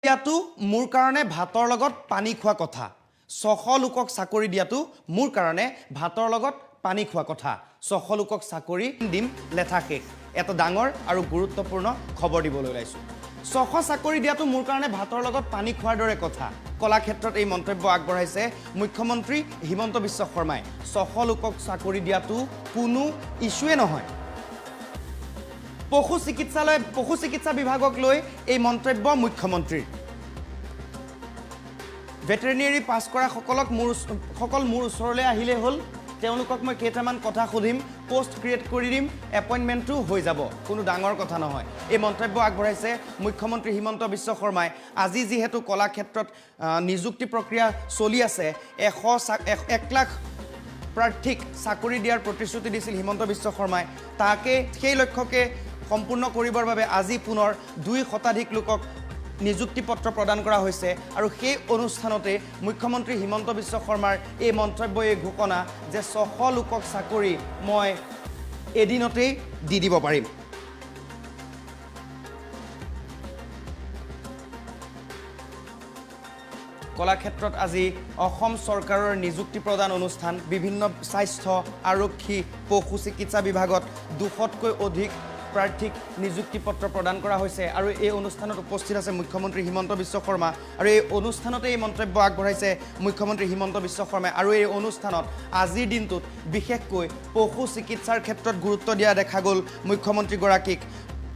দিয়াটো মোৰ কাৰণে ভাতৰ লগত পানী খোৱা কথা 600 লোকক চাকৰি দিয়াটো মোৰ কাৰণে ভাতৰ লগত পানী খোৱা কথা 600 লোকক চাকৰি দিম লেঠা শেষ এটা ডাঙৰ আৰু গুৰুত্বপূৰ্ণ খবৰ দিবলৈ ওলাইছো 600 চাকৰি দিয়াটো মোৰ কাৰণে ভাতৰ লগত পানী খোৱাৰ দৰে কথা কলা ক্ষেত্ৰত এই মন্তব্য আগবঢ়াইছে মুখ্যমন্ত্ৰী হিমন্ত বিশ্ব শৰ্মাই 600 লোকক চাকৰি দিয়াটো কোনো ইস্যুৱে নহয় পশু চিকিৎসা বিভাগক লৈ এই মন্তব্য মুখ্যমন্ত্ৰীৰ ভেটেৰিনাৰী পাছ কৰা সকল মোৰ ওচৰলৈ আহিলে হল তেওঁলোকক মই কেইটামান কথা সুধিম পোষ্ট ক্ৰিয়েট কৰি দিম এপইণ্টমেণ্টটো হৈ যাব কোনো ডাঙৰ কথা নহয় এই মন্তব্য আগবঢ়াইছে মুখ্যমন্ত্ৰী হিমন্ত বিশ্ব শৰ্মাই আজি যেহেতু কলা ক্ষেত্ৰত নিযুক্তি প্ৰক্ৰিয়া চলি আছে 1 লাখ প্ৰাৰ্থীক চাকৰি দিয়াৰ প্ৰতিশ্ৰুতি দিছিল হিমন্ত বিশ্ব শৰ্মাই তাকে সেই লক্ষ্যকে সম্পূৰ্ণ কৰিবৰ বাবে আজি পুনৰ 2 শতাধিক লোকক নিযুক্তি পত্ৰ প্ৰদান কৰা হৈছে আৰু সেই অনুষ্ঠানতে মুখ্যমন্ত্ৰী হিমন্ত বিশ্ব শৰ্মাৰ এই মন্তব্য এই ঘোষণা যে 600 লোকক চাকৰি মই এদিনতেই দি দিব পাৰিম কলা ক্ষেত্ৰত আজি অসম চৰকাৰৰ নিযুক্তি প্ৰদান অনুষ্ঠান বিভিন্ন স্বাস্থ্য আৰক্ষী পশু চিকিৎসা বিভাগত 200তকৈ অধিক প্ৰাৰ্থীক নিযুক্তি পত্ৰ প্ৰদান কৰা হৈছে আৰু এই অনুষ্ঠানত উপস্থিত আছে মুখ্যমন্ত্ৰী হিমন্ত বিশ্ব শৰ্মা আৰু এই অনুষ্ঠানতে এই মন্তব্য আগবঢ়াইছে মুখ্যমন্ত্ৰী হিমন্ত বিশ্ব শৰ্মাই আৰু এই অনুষ্ঠানত আজিৰ দিনটোত বিশেষকৈ পশু চিকিৎসাৰ ক্ষেত্ৰত গুৰুত্ব দিয়া দেখা গ'ল মুখ্যমন্ত্ৰী গৰাকীক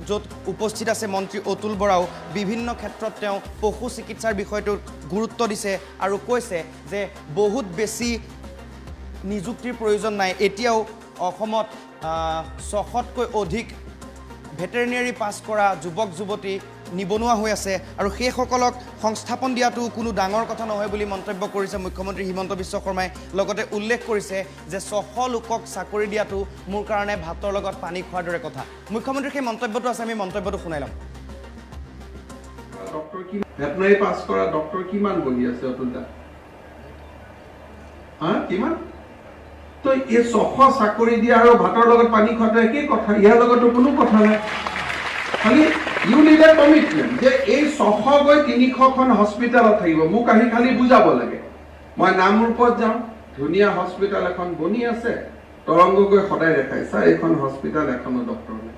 য'ত উপস্থিত আছে মন্ত্ৰী অতুল বৰাও বিভিন্ন ক্ষেত্ৰত তেওঁ পশু চিকিৎসাৰ বিষয়টো গুৰুত্ব দিছে আৰু কৈছে যে বহুত বেছি নিযুক্তিৰ প্ৰয়োজন নাই এতিয়াও অসমত 600তকৈ অধিক ভেটেৰিনাৰী পাছ কৰা যুৱক যুৱতী নিবনুৱা হৈ আছে আৰু সেই সকলক সংস্থাপন দিয়াটো কোনো ডাঙৰ কথা নহয় বুলি মন্তব্য কৰিছে মুখ্যমন্ত্ৰী হিমন্ত বিশ্ব শৰ্মাই লগতে উল্লেখ কৰিছে যে 600 লোকক চাকৰি দিয়াটো মোৰ কাৰণে ভাতৰ লগত পানী খোৱাৰ দৰে কথা মুখ্যমন্ত্ৰীৰ সেই মন্তব্যটো আছে আমি মন্তব্যটো শুনাই লম ডক্টৰ কি ভেটেৰিনাৰী পাছ কৰা ডক্টৰ কিমান বহি আছে অতুলদা কিমান তো এই 600 চাকৰি দিয়া আৰু ভাতৰ লগত পানী খোৱাটো একেই কথা ইয়াৰ লগতো কোনো কথা নাই খালি ইউ নিড এ কমিটমেণ্ট যে এই 600 গৈ 300খন হস্পিটেলত থাকিব মোক আহি খালি বুজাব লাগে মই নামৰূপত যাওঁ ধুনীয়া হস্পিটেল এখন বনি আছে তৰংগ গৈ সদায় দেখাই ছাৰ এইখন হস্পিটেল এখনো ডক্টৰ নাই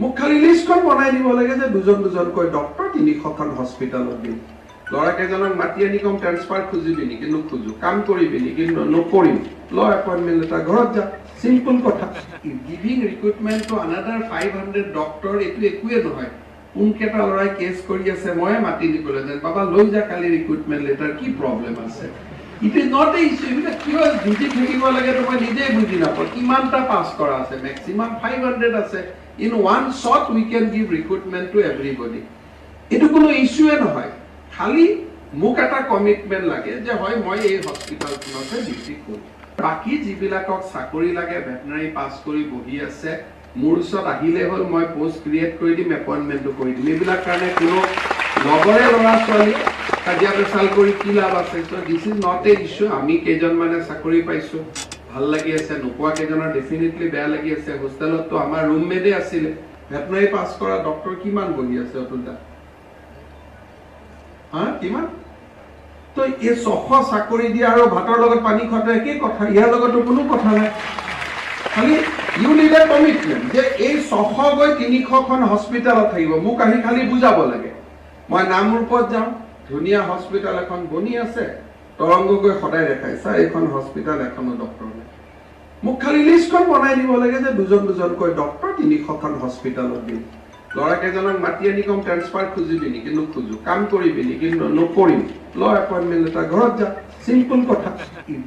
মোক খালি লিষ্টখন বনাই দিব লাগে যে দুজনকৈ ডক্টৰ 300খন হস্পিটেলত দিম ল'ৰাকেইজনক মাতি আনি কম ট্ৰান্সফাৰ খুজিবি নেকি নোখোজো কাম কৰিবি নেকি নকৰিম ল এপইণ্টমেণ্ট এটা ঘৰত যা চিম্পল কথা giving recruitment to another 500 doctor এইটো একোৱে নহয় কোনকেইটা ল'ৰাই কেছ কৰি আছে মই মাতি দিবলৈ যেন বাবা লৈ যা কালি ৰিক্ৰুটমেণ্ট লেটাৰ কি প্ৰব্লেম আছে it is not a issue এইবিলাক কিয় বুজি থাকিব লাগে তো মই নিজেই বুজি নাপাওঁ কিমানটা পাছ কৰা আছে মেক্সিমাম 500 আছে in one shot we can give recruitment to everybody এইটো কোনো ইছ্যুৱে নহয় খালি মোক এটা কমিটমেণ্ট লাগে যে হয় মই এই হস্পিটেলখনতে ডিউটি কৰিম বাকি যিবিলাকক চাকৰি লাগে ভেটেৰিনাৰী পাছ কৰি বহি আছে মোৰ ওচৰত আহিলে হ'ল মই পোষ্ট ক্ৰিয়েট কৰি দিম এপইণ্টমেণ্টটো কৰি দিম এইবিলাক কাৰণে কোনো লগৰে ল'ৰা ছোৱালী কাজিয়া পেচাল কৰি কি লাভ আছে so' this is not a issue আমি কেইজনমানে চাকৰি পাইছোঁ ভাল লাগি আছে নোপোৱা কেইজনৰ ডেফিনেটলি বেয়া লাগি আছে হোষ্টেলততো আমাৰ ৰুমমেটে আছিলে ভেটেৰিনাৰী পাছ কৰা ডক্টৰ কিমান বহি আছে অতুলদা কিমান তো এই 600 চাকৰি দিয়া আৰু ভাতৰ লগত পানী খোৱাটো একেই কথা ইয়াৰ লগতো কোনো কথা নাই খালি ইউ নিড এ কমিটমেণ্ট যে এই 600 গৈ 300খন হস্পিটেলত থাকিব মোক আহি খালি বুজাব লাগে মই নামৰূপত যাওঁ ধুনীয়া হস্পিটেল এখন বনি আছে তৰংগ গৈ সদায় দেখাই ছাৰ এইখন হস্পিটেল এখনো ডক্টৰ নাই মোক খালি লিষ্টখন বনাই দিব লাগে যে দুজনকৈ ডক্টৰ 300খন হস্পিটেলত দিম ল'ৰাকেইজনক মাতি আনি কম ট্ৰান্সফাৰ খুজিবি নেকি নোখোজো কাম কৰিবি নেকি নকৰিম ল এপইণ্টমেণ্ট এটা ঘৰত যা চিম্পল কথা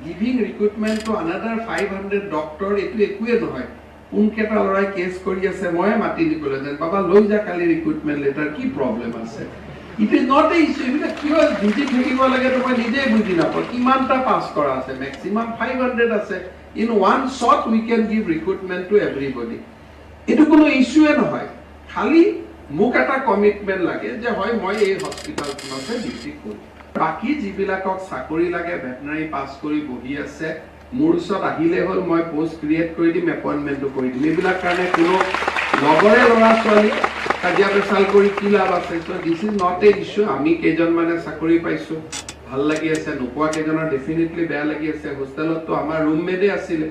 giving recruitment to another 500 doctor এইটো একোৱে নহয় কোনকেইটা ল'ৰাই কেছ কৰি আছে মই মাতি দিবলৈ যেন বাবা লৈ যা কালি ৰিক্ৰুটমেণ্ট লেটাৰ কি প্ৰব্লেম আছে it is not a issue এইবিলাক কিয় বুজি থাকিব লাগে তো মই নিজেই বুজি নাপাওঁ কিমানটা পাছ কৰা আছে মেক্সিমাম 500 আছে in one shot we can give recruitment to everybody এইটো কোনো ইছ্যুৱে নহয় খালি মোক এটা কমিটমেণ্ট লাগে যে হয় মই এই হস্পিটেলখনতে ডিউটি কৰিম বাকি যিবিলাকক চাকৰি লাগে ভেটেৰিনাৰী পাছ কৰি বহি আছে মোৰ ওচৰত আহিলে হ'ল মই পোষ্ট ক্ৰিয়েট কৰি দিম এপইণ্টমেণ্টটো কৰি দিম এইবিলাক কাৰণে কোনো লগৰে ল'ৰা ছোৱালী কাজিয়া পেচাল কৰি কি লাভ আছে? So' this is not a issue. আমি কেইজনমানে চাকৰি পাইছোঁ, ভাল লাগি আছে, নোপোৱা কেইজনৰ ডেফিনেটলি বেয়া লাগি আছে। হোষ্টেলততো আমাৰ ৰুমমেটে আছিলে,